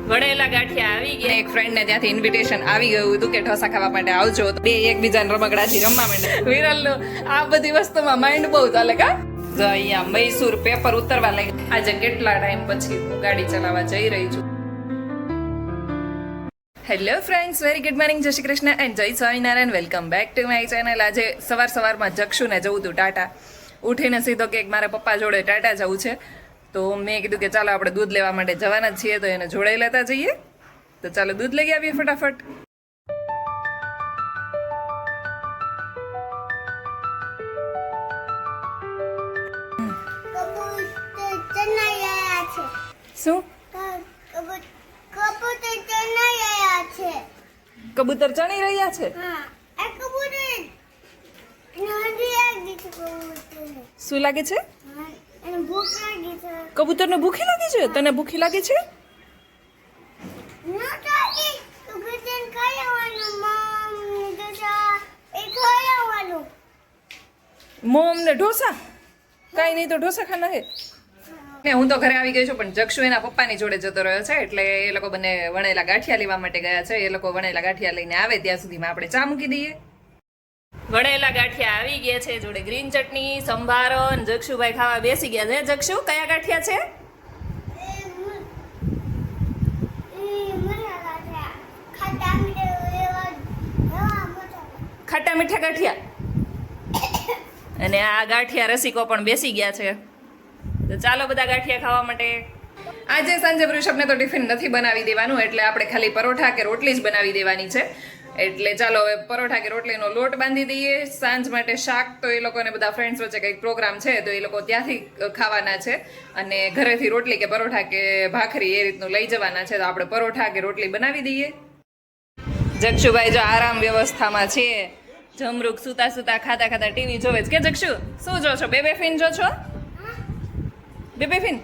વણેલા ગાંઠિયા આવી ગયા. એક ફ્રેન્ડ ને ત્યાંથી ઇન્વિટેશન આવી ગયું હતું કે ઢોસા ખાવા માટે આવજો. બે એકબીજાને રમકડાથી રમવા માંડ્યા. વિરલનું આ બધી વસ્તુમાં માઇન્ડ બહુ ચાલે કા. જો અહીંયા મૈસૂર પેપર ઉતરવા લાગ્યા. આજે કેટલા ટાઈમ પછી હું ગાડી ચલાવવા જઈ રહી છું. Hello friends, very good morning, જય શ્રી કૃષ્ણ એન્ડ જય Swaminarayan. Welcome back to my channel. આજે સવારમાં જક્ષુને જવું હતું ટાટા. ઉઠીને સીધો કે મારા પપ્પા જોડે ટાટા જવું છે, તો મેં કીધું કે ચાલો આપણે દૂધ લેવા માટે જવાના જ છીએ, તો એને જોડે લેતા જઈએ. તો ચાલો દૂધ લઈ આવીએ ફટાફટ. શું કબૂતર ચણી રહ્યા છે? શું લાગે છે? કબૂતરને ભૂખી લાગી છે? તને ભૂખી લાગી છે? મોમ ને ઢોસા? કઈ નહીં, તો ઢોસા ખાના હે ને. હું તો ઘરે આવી ગઈ છું, પણ જક્ષુ એના પપ્પાની જોડે જતો રહ્યો છે, એટલે એ લોકો બંને વણેલા ગાંઠિયા લેવા માટે ગયા છે. એ લોકો વણેલા ગાંઠિયા લઈને આવે ત્યાં સુધીમાં આપણે ચા મૂકી દઈએ. વણેલા ગાંઠિયા આવી ગયા છે, જોડે ગ્રીન ચટણી, સંભારો. જક્ષુભાઈ ખાવા બેસી ગયા છે. જક્ષુ, કયા ગાંઠિયા છે? ખાટા મીઠા ગાંઠિયા. અને આ ગાંઠિયા રસિકો પણ બેસી ગયા છે. તો ચાલો બધા ગાંઠિયા ખાવા માટે. આજે સાંજે વૃષભને તો ટિફિન નથી બનાવી દેવાનું, એટલે આપણે ખાલી પરોઠા કે રોટલી જ બનાવી દેવાની છે. એટલે ચાલો હવે પરોઠા કે રોટલીનો લોટ બાંધી દઈએ. સાંજ માટે શાક તો એ લોકોને બધા ફ્રેન્ડ્સ વચ્ચે કંઈક પ્રોગ્રામ છે, તો એ લોકો ત્યાંથી ખાવાના છે, અને ઘરેથી રોટલી કે પરોઠા કે ભાખરી એ રીતનું લઈ જવાના છે. તો આપણે પરોઠા કે રોટલી બનાવી દઈએ. જક્ષુભાઈ જો આરામ વ્યવસ્થામાં છે. જમરૂક સુતા સુતા ખાતા ખાતા ટીવી જોવે છે. કે જક્ષુ, શું જો છો? બેબે ફિન જો છો? બેબે ફિન.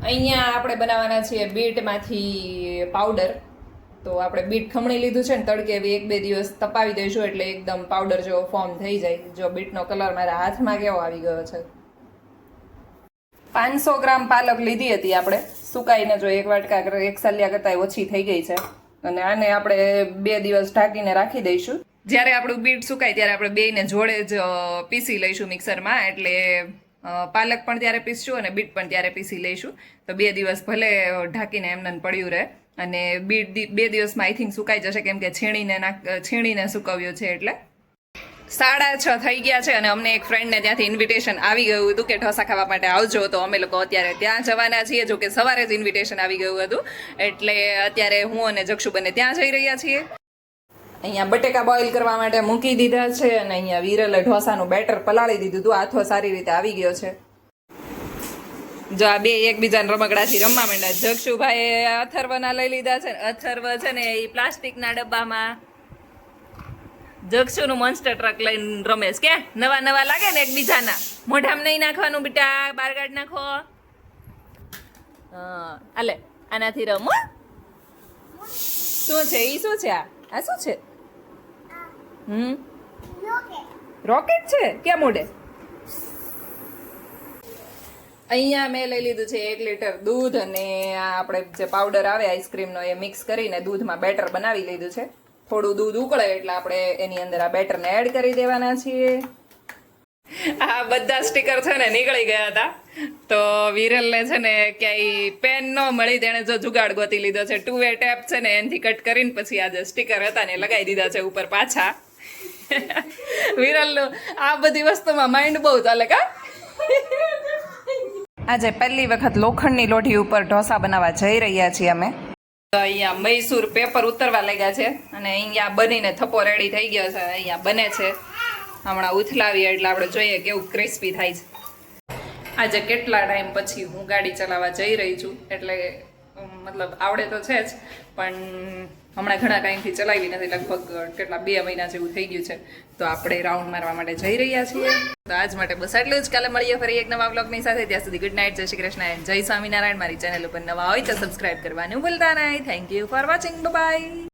અહીંયા આપણે બનાવવાના છીએ બીટમાંથી પાવડર. તો આપણે બીટ ખમણી લીધું છે ને, તડકે એવી 1-2 દિવસ તપાવી દઈશું, એટલે એકદમ પાવડર જેવો ફોર્મ થઈ જાય. જો બીટનો કલર મારા હાથમાં કેવો આવી ગયો છે. 500 ગ્રામ પાલક લીધી હતી આપણે સુકાઈને. જો એક વાટકા એક સાલિયા કરતાં ઓછી થઈ ગઈ છે, અને આને આપણે 2 દિવસ ઢાંકીને રાખી દઈશું. જ્યારે આપણું બીટ સુકાય ત્યારે આપણે બેયને જોડે જ પીસી લઈશું મિક્સરમાં. એટલે પાલક પણ ત્યારે પીસશું અને બીટ પણ ત્યારે પીસી લઈશું. તો 2 દિવસ ભલે ઢાંકીને એમને પડ્યું રહે, અને બીટ 2 દિવસમાં આઈ થિંક સુકાઈ જશે, કેમ કે છીણીને સુકવ્યું છે. એટલે 6:30 થઈ ગયા છે, અને અમને એક ફ્રેન્ડને ત્યાંથી ઇન્વિટેશન આવી ગયું હતું કે ઢોસા ખાવા માટે આવજો. તો અમે લોકો અત્યારે ત્યાં જવાના છીએ. જો કે સવારે જ ઇન્વિટેશન આવી ગયું હતું, એટલે અત્યારે હું અને જક્ષુ બંને ત્યાં જઈ રહ્યા છીએ. અહીંયા બટેકા બોઇલ કરવા માટે મૂકી દીધા છે, અને અહીંયા વિરલે ઢોસાનું બેટર પલાળી દીધું હતું. આથો સારી રીતે આવી ગયો છે. જો આ બે એકબીજાને રમકડાથી રમવા માંડ્યા. જક્ષુભાઈ અથર્વના લઈ લીધા છે. અથર્વ છે ને એ પ્લાસ્ટિકના ડબ્બામાં જક્ષુનું મોન્સ્ટર ટ્રક લઈને રમેશ. કે નવા નવા લાગે ને એકબીજાના. મોઢામાં નહીં નાખવાનું બેટા, બહાર કાઢ નાખો. હા, આલે આનાથી રમો. શું છે ઈ? શું છે આ? આ શું છે? રોકેટ છે. ક્યાં મોડે? અહીંયા મેં લઈ લીધું છે 1 લીટર દૂધ, અને આ આપણે જે પાવડર આવે આઈસ્ક્રીમનો એ મિક્સ કરીને દૂધમાં બેટર બનાવી લીધું છે. થોડું દૂધ ઉકળે એટલે આપણે એની અંદર આ બેટરને એડ કરી દેવાના છીએ. આ બધા સ્ટીકર છે ને નીકળી ગયા હતા, તો વિરલને છે ને ક્યાંય પેન ન મળી, તેણે જો જુગાડ ગોતી લીધો છે. 2-way ટેપ છે ને એનાથી કટ કરીને પછી આ જે સ્ટીકર હતા ને લગાવી દીધા છે ઉપર પાછા. વિરલનું આ બધી વસ્તુમાં માઇન્ડ બહુ ચાલે કા. આજે પહેલી વખત લોખંડની લોઢી ઉપર ઢોસા બનાવવા જઈ રહ્યા છીએ અમે. અહીંયા મૈસૂર પેપર ઉતરવા લાગ્યા છે, અને અહીંયા બનીને થપ્પો રેડી થઈ ગયો છે. અહીંયા બને છે, હમણાં ઉથલાવીએ એટલે આપણે જોઈએ કેવું ક્રિસ્પી થાય છે. આજે કેટલા ટાઈમ પછી હું ગાડી ચલાવવા જઈ રહી છું, એટલે મતલબ આવડે તો છે જ, પણ હમણાં ઘણા ટાઈમથી ચલાવી નથી. લગભગ કેટલા 2 મહિના જેવું થઈ ગયું છે. તો આપણે રાઉન્ડ મારવા માટે જઈ રહ્યા છીએ. તો આજ માટે બસ એટલું જ. કાલે મળીએ ફરી એક નવા બ્લોગની સાથે. ત્યાં સુધી ગુડ નાઇટ, જય શ્રી કૃષ્ણ, જય સ્વામિનારાયણ. મારી ચેનલ ઉપર નવા હોય તો સબસ્ક્રાઇબ કરવાનું ભૂલતા નહીં. Thank you for watching. By.